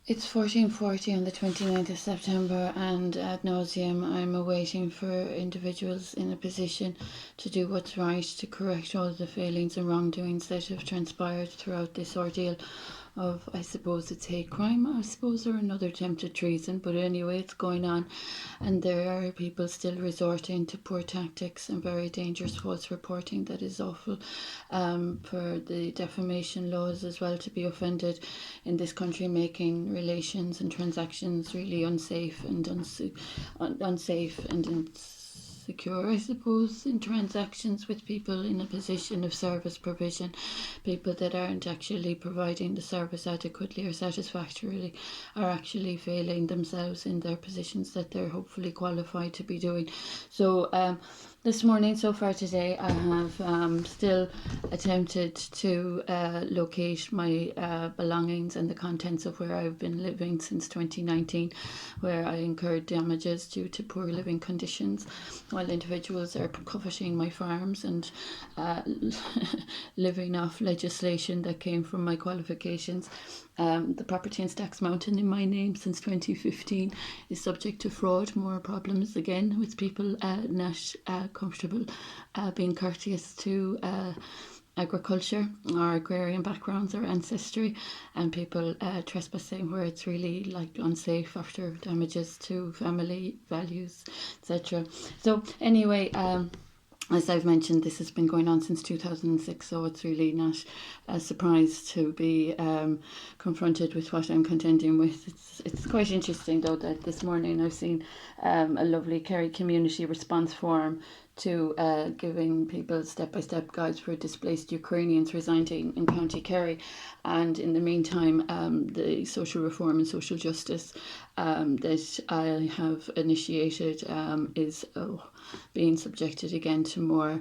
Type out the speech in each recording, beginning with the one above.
It's 1440 on the 29th of September, and ad nauseum I'm awaiting for individuals in a position to do what's right, to correct all the failings and wrongdoings that have transpired throughout this ordeal of, I suppose it's hate crime, I suppose, or another attempted treason, but anyway, it's going on, and there are people still resorting to poor tactics and very dangerous false reporting that is awful, for the defamation laws as well to be offended in this country, making relations and transactions really unsafe and unsafe and insecure, I suppose, in transactions with people in a position of service provision, people that aren't actually providing the service adequately or satisfactorily, are actually failing themselves in their positions that they're hopefully qualified to be doing. So this morning, so far today, I have still attempted to locate my belongings and the contents of where I've been living since 2019, where I incurred damages due to poor living conditions, while individuals are coveting my farms and living off legislation that came from my qualifications. The property in Stacks Mountain in my name since 2015 is subject to fraud. More problems again with people not comfortable being courteous to agriculture or agrarian backgrounds or ancestry, and people trespassing where it's really like unsafe after damages to family values, etc. So anyway, as I've mentioned, this has been going on since 2006, so it's really not a surprise to be confronted with what I'm contending with. It's quite interesting, though, that this morning I've seen a lovely Kerry community response form to giving people step-by-step guides for displaced Ukrainians residing in County Kerry. And in the meantime, the social reform and social justice that I have initiated is being subjected again to more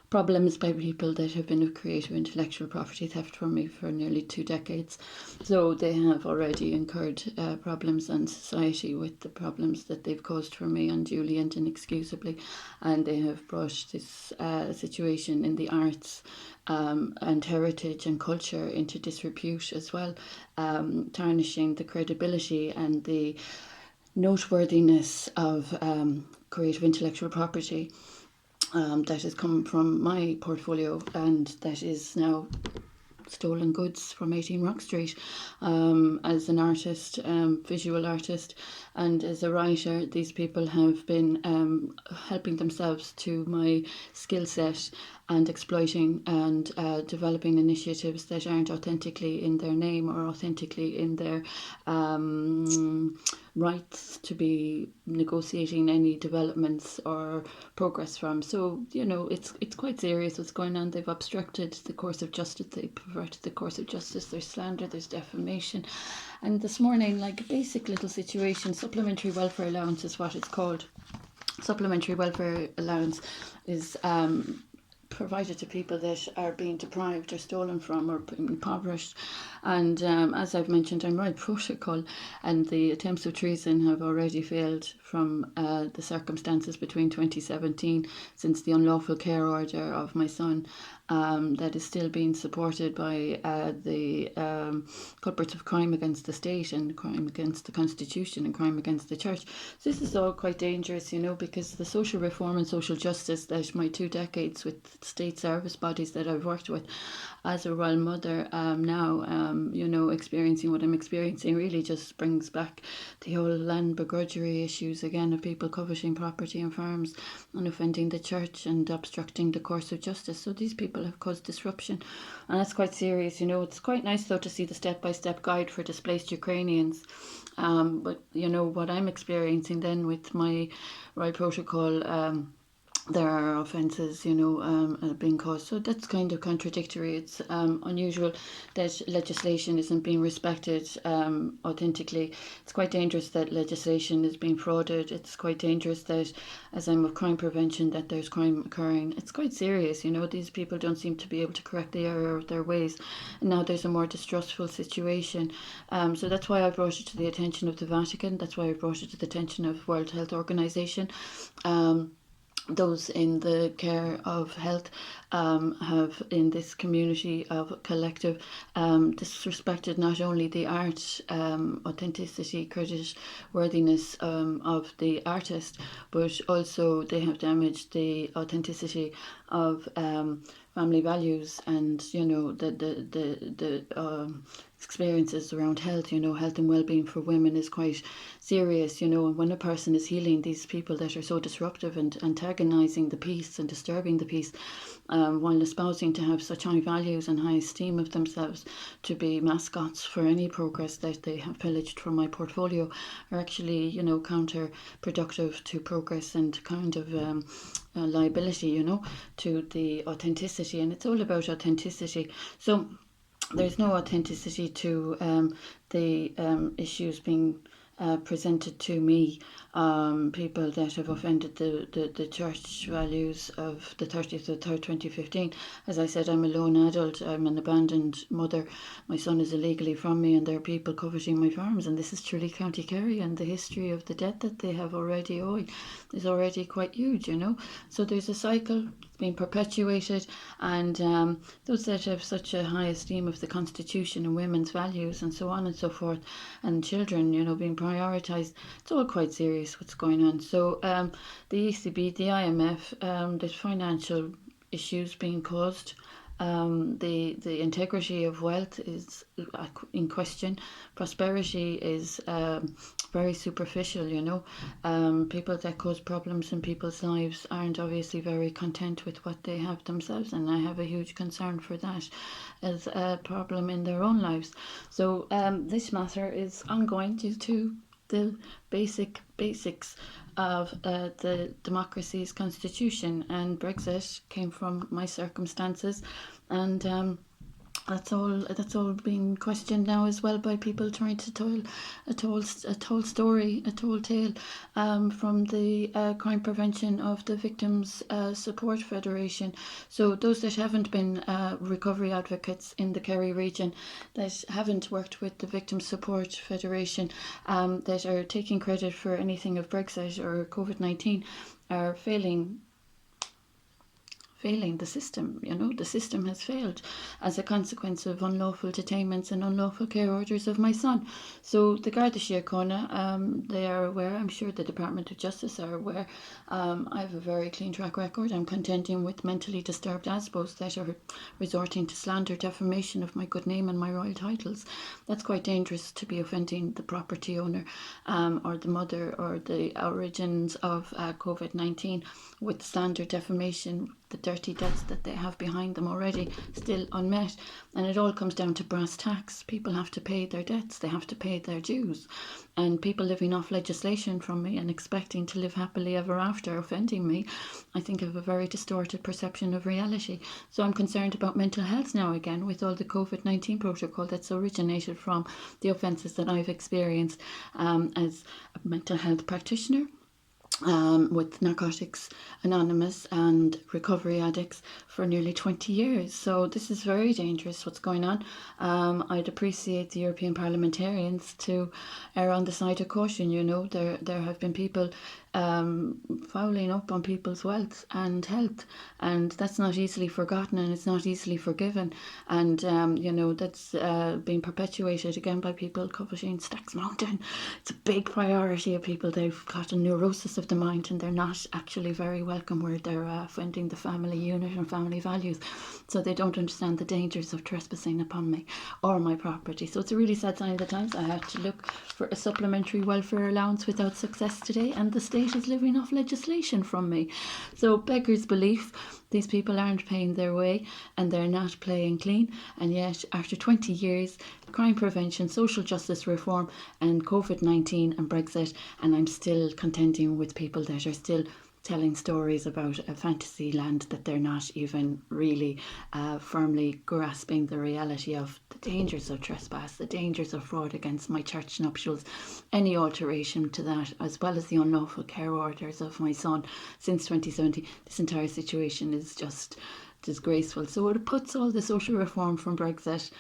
problems by people that have been of creative intellectual property theft from me for nearly 2 decades. So they have already incurred problems in society with the problems that they've caused for me unduly and inexcusably, and they have brought this situation in the arts and heritage and culture into disrepute as well, tarnishing the credibility and the noteworthiness of creative intellectual property that has come from my portfolio and that is now stolen goods from 18 Rock Street. As an artist, visual artist, and as a writer, these people have been helping themselves to my skill set and exploiting and developing initiatives that aren't authentically in their name or authentically in their rights to be negotiating any developments or progress from. So, it's quite serious what's going on. They've obstructed the course of justice, they perverted the course of justice, there's slander, there's defamation. And this morning, like a basic little situation, supplementary welfare allowance is what it's called. Supplementary welfare allowance is provided to people that are being deprived or stolen from or impoverished. And as I've mentioned, I'm right protocol, and the attempts of treason have already failed from the circumstances between 2017, since the unlawful care order of my son, that is still being supported by the culprits of crime against the state and crime against the constitution and crime against the church. So this is all quite dangerous, because the social reform and social justice that my 2 decades with state service bodies that I've worked with as a royal mother now, experiencing what I'm experiencing really just brings back the whole land begrudgery issues again of people coveting property and farms and offending the church and obstructing the course of justice. So these people have caused disruption, and that's quite serious. It's quite nice though to see the step-by-step guide for displaced Ukrainians, but what I'm experiencing then with my right protocol, there are offences, being caused. So that's kind of contradictory. It's unusual that legislation isn't being respected authentically. It's quite dangerous that legislation is being frauded. It's quite dangerous that, as I'm of crime prevention, that there's crime occurring. It's quite serious. These people don't seem to be able to correct the error of their ways. And now there's a more distrustful situation. So that's why I brought it to the attention of the Vatican. That's why I brought it to the attention of World Health Organization. those in the care of health have in this community of collective disrespected not only the art authenticity, credit worthiness of the artist, but also they have damaged the authenticity of family values and the experiences around health. Health and well-being for women is quite serious, and when a person is healing these people that are so disruptive and antagonizing the peace and disturbing the peace, while espousing to have such high values and high esteem of themselves, to be mascots for any progress that they have pillaged from my portfolio, are actually counterproductive to progress and kind of liability, to the authenticity. And it's all about authenticity. So there's no authenticity to the issues being presented to me, people that have offended the church values of the 30th of the 3rd 2015. As I said, I'm a lone adult, I'm an abandoned mother, my son is illegally from me, and there are people coveting my farms, and this is truly County Kerry, and the history of the debt that they have already owed is already quite huge, so there's a cycle being perpetuated, and those that have such a high esteem of the Constitution and women's values and so on and so forth, and children being prioritised, it's all quite serious what's going on. So the ECB, the IMF, there's financial issues being caused. The integrity of wealth is in question. Prosperity is very superficial, people that cause problems in people's lives aren't obviously very content with what they have themselves, and I have a huge concern for that as a problem in their own lives. So this matter is ongoing due to the basics of the democracy's constitution, and Brexit came from my circumstances, and that's all being questioned now as well by people trying to tell a told tale from the Crime Prevention of the Victims Support Federation. So those that haven't been recovery advocates in the Kerry region, that haven't worked with the Victims Support Federation, that are taking credit for anything of Brexit or COVID-19, are failing the system. The system has failed as a consequence of unlawful detainments and unlawful care orders of my son. So the Garda Síochána, they are aware, I'm sure the Department of Justice are aware. I have a very clean track record. I'm contending with mentally disturbed ASBOs that are resorting to slander, defamation of my good name and my royal titles. That's quite dangerous, to be offending the property owner or the mother or the origins of COVID-19 with slander, defamation, the dirty debts that they have behind them already still unmet. And it all comes down to brass tacks. People have to pay their debts, they have to pay their dues, and people living off legislation from me and expecting to live happily ever after offending me, I think, have a very distorted perception of reality. So I'm concerned about mental health now again, with all the COVID-19 protocol that's originated from the offences that I've experienced as a mental health practitioner, with Narcotics Anonymous and recovery addicts for nearly 20 years. So this is very dangerous what's going on. I'd appreciate the European parliamentarians to err on the side of caution. There have been people fouling up on people's wealth and health, and that's not easily forgotten, and it's not easily forgiven, and that's being perpetuated again by people coveting Stacks Mountain. It's a big priority of people. They've got a neurosis of the mind, and they're not actually very welcome where they're offending the family unit and family values, so they don't understand the dangers of trespassing upon me or my property. So it's a really sad sign of the times. I had to look for a supplementary welfare allowance without success today, and the state is living off legislation from me. So beggars belief, these people aren't paying their way and they're not playing clean, and yet after 20 years, crime prevention, social justice reform and COVID-19 and Brexit, and I'm still contending with people that are still telling stories about a fantasy land that they're not even really firmly grasping the reality of the dangers of trespass, the dangers of fraud against my church nuptials, any alteration to that, as well as the unlawful care orders of my son since 2017. This entire situation is just disgraceful. So it puts all the social reform from Brexit,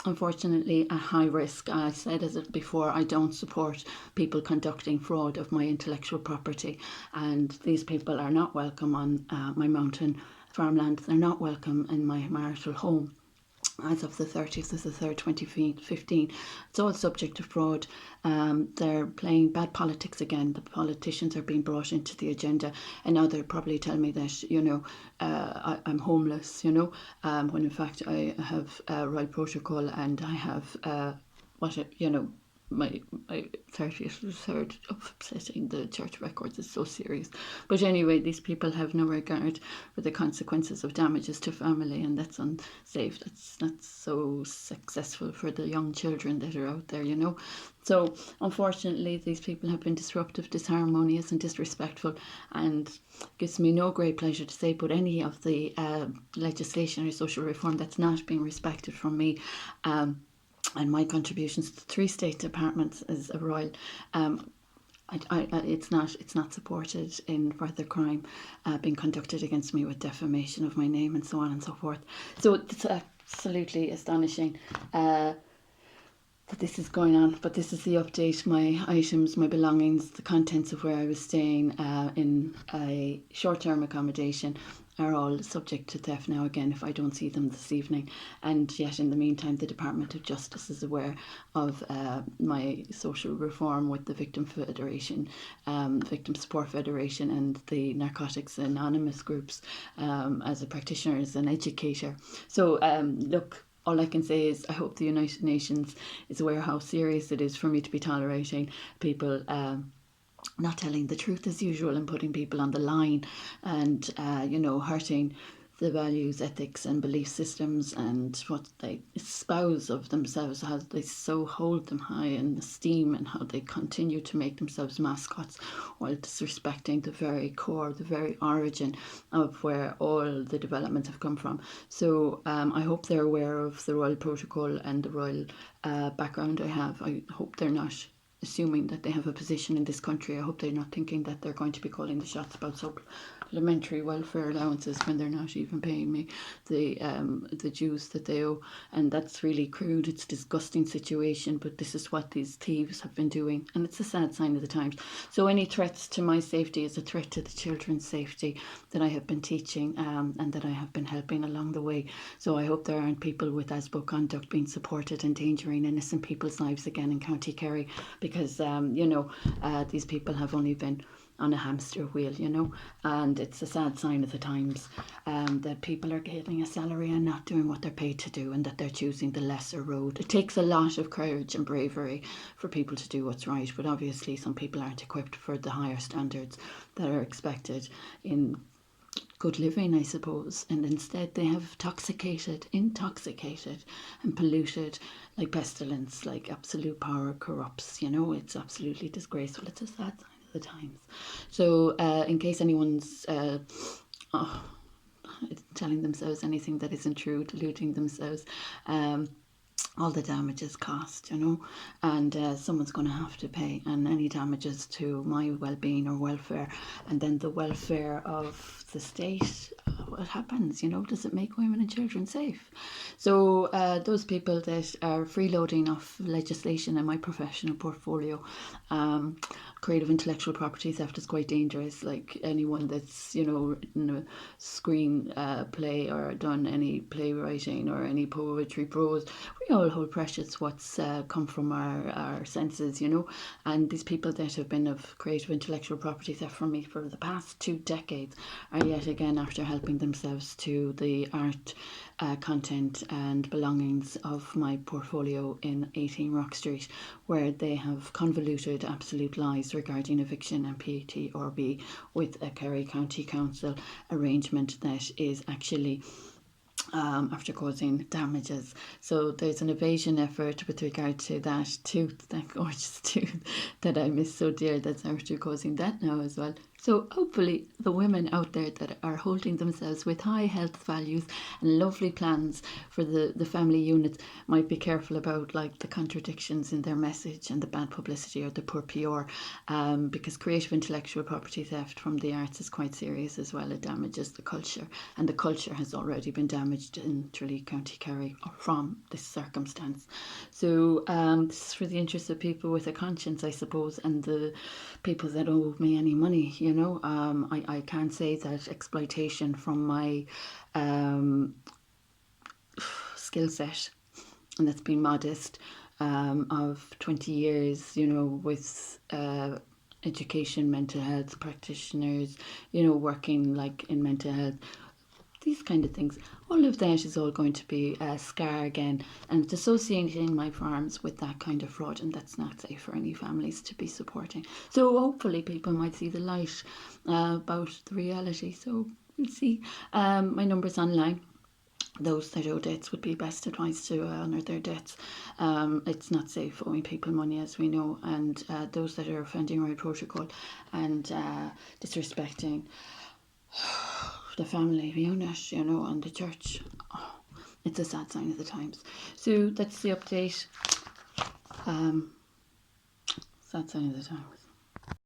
unfortunately, at high risk. I said as it before, I don't support people conducting fraud of my intellectual property, and these people are not welcome on my mountain farmland. They're not welcome in my marital home. As of the 30th of the 3rd, 2015. It's all subject to fraud. They're playing bad politics again. The politicians are being brought into the agenda, and now they'll probably tell me that, I'm homeless, when in fact I have Royal Protocol, and I have my 30th or 3rd of upsetting the church records is so serious. But anyway, these people have no regard for the consequences of damages to family, and that's unsafe. That's not so successful for the young children that are out there, So unfortunately, these people have been disruptive, disharmonious and disrespectful, and it gives me no great pleasure to say, but any of the legislation or social reform that's not being respected from me, and my contributions to 3 state departments as a royal, it's not supported in further crime being conducted against me with defamation of my name and so on and so forth. So it's absolutely astonishing that this is going on, but this is the update. My items, my belongings, the contents of where I was staying in a short-term accommodation are all subject to theft now again if I don't see them this evening. And yet in the meantime, the Department of Justice is aware of my social reform with the Victim Federation, Victim Support Federation, and the Narcotics Anonymous groups as a practitioner, as an educator. So look, all I can say is I hope the United Nations is aware how serious it is for me to be tolerating people not telling the truth as usual and putting people on the line, and hurting the values, ethics and belief systems and what they espouse of themselves, how they so hold them high in esteem, and how they continue to make themselves mascots while disrespecting the very core, the very origin of where all the developments have come from. So I hope they're aware of the Royal Protocol and the Royal background I have. I hope they're not assuming that they have a position in this country. I hope they're not thinking that they're going to be calling the shots about supplementary welfare allowances when they're not even paying me the dues that they owe. And that's really crude. It's a disgusting situation, but this is what these thieves have been doing, and it's a sad sign of the times. So any threats to my safety is a threat to the children's safety that I have been teaching and that I have been helping along the way. So I hope there aren't people with ASBO conduct being supported, endangering innocent people's lives again in County Kerry, because these people have only been on a hamster wheel, and it's a sad sign of the times that people are getting a salary and not doing what they're paid to do, and that they're choosing the lesser road. It takes a lot of courage and bravery for people to do what's right, but obviously some people aren't equipped for the higher standards that are expected in good living, I suppose, and instead they have intoxicated and polluted like pestilence, like absolute power corrupts. It's absolutely disgraceful. It's a sad sign of the times. So in case anyone's telling themselves anything that isn't true, deluding themselves, all the damages cost, and someone's going to have to pay, and any damages to my well-being or welfare, and then the welfare of the state, what happens, does it make women and children safe? So those people that are freeloading off legislation in my professional portfolio, creative intellectual property theft is quite dangerous. Like anyone that's written a screen play or done any playwriting or any poetry, prose, we all hold precious what's come from our senses, and these people that have been of creative intellectual property theft from me for the past 2 decades are yet again after helping themselves to the art content and belongings of my portfolio in 18 Rock Street, where they have convoluted absolute lies regarding eviction and PTRB with a Kerry County Council arrangement that is actually after causing damages. So there's an evasion effort with regard to that tooth, that gorgeous tooth that I miss so dear, that's after causing that now as well. So hopefully the women out there that are holding themselves with high health values and lovely plans for the family units might be careful about like the contradictions in their message and the bad publicity or the poor PR, because creative intellectual property theft from the arts is quite serious as well. It damages the culture, and the culture has already been damaged in Tralee, County Kerry from this circumstance. So this is for the interest of people with a conscience, I suppose, and the people that owe me any money, you know. I can't say that exploitation from my skill set, and that's been modest, of 20 years, you know, with education, mental health practitioners, you know, working like in mental health, these kind of things, all of that is all going to be a scar again, and it's associating my farms with that kind of fraud, and that's not safe for any families to be supporting. So hopefully people might see the light about the reality. So we'll see. My number's online. Those that owe debts would be best advised to honour their debts. It's not safe owing people money, as we know, and those that are offending right protocol and disrespecting the family unit, you know, and the church. Oh, it's a sad sign of the times. So that's the update. Sad sign of the times.